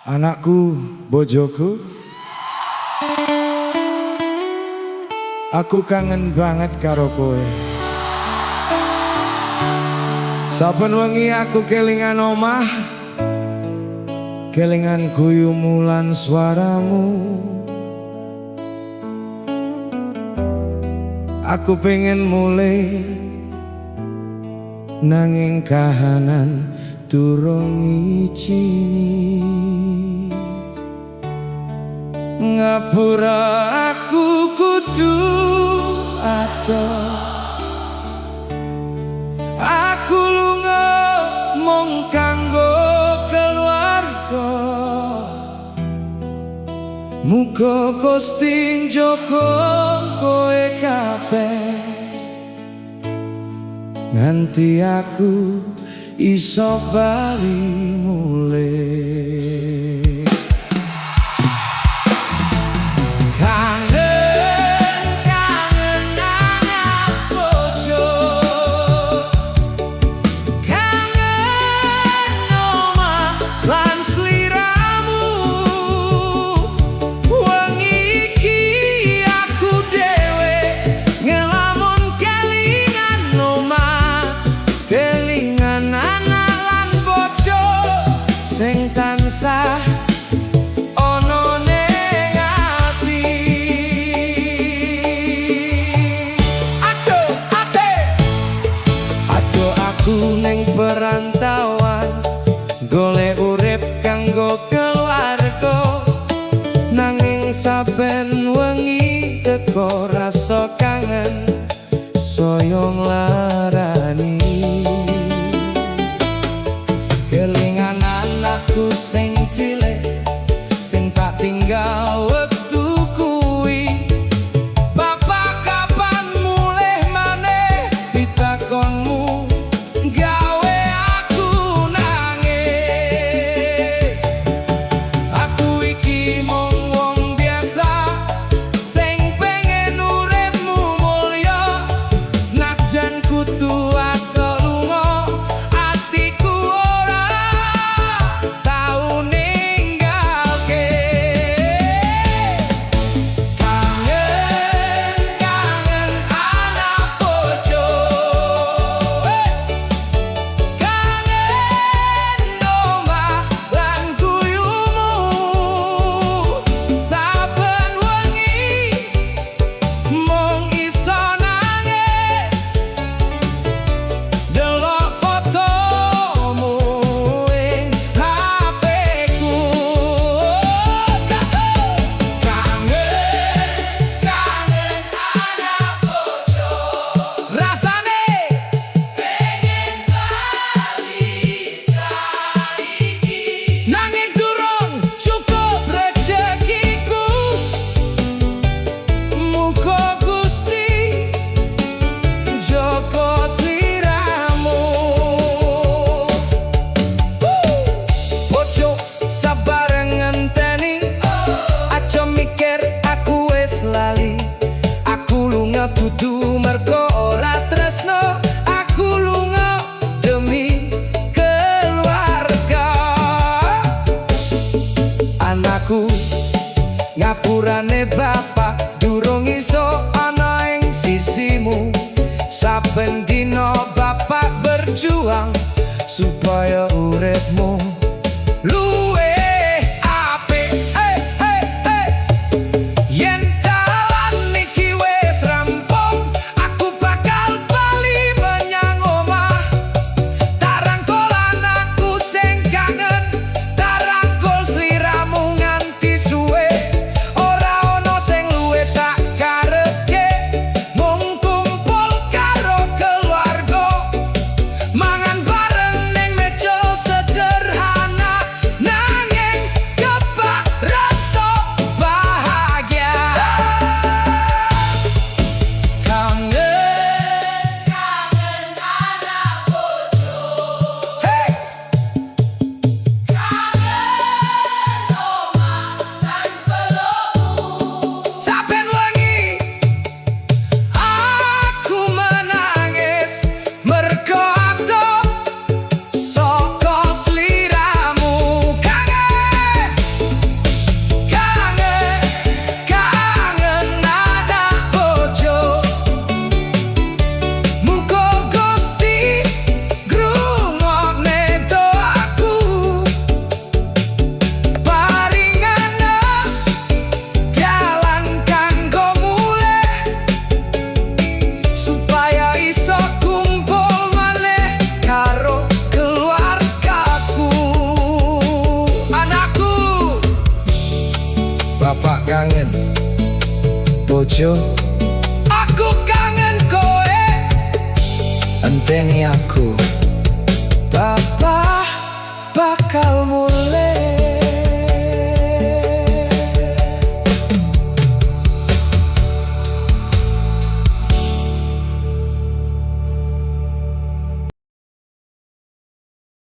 Anakku, bojoku, aku kangen banget karo kowe. Saben wengi aku kelingan omah, kelingan guyumu lan suaramu. Aku pengen mulai nanging kahanan durung izini. Ngapura aku kudu ado, aku lunga mung kanggo keluarga. Muga Gusti njogo kowe kabeh nganti aku iso bali mulih. Sing tansah ana ning ati. Aduh aku ning perantauan, golek urip kanggo keluarga. Nanging saben wengi teko rasa kangen soyong larani. Kelingan anakku sing cilik, sing tak tinggal wektu kuwi. Bapak kapan mulih maneh, pitakonmu gawe aku nangis. Aku iki mung wong biasa, sing pengen uripmu mulya. Senajan kudu aku lunga, atiku ora tau ninggalke. bojo. Aku kangen koe, enteni aku.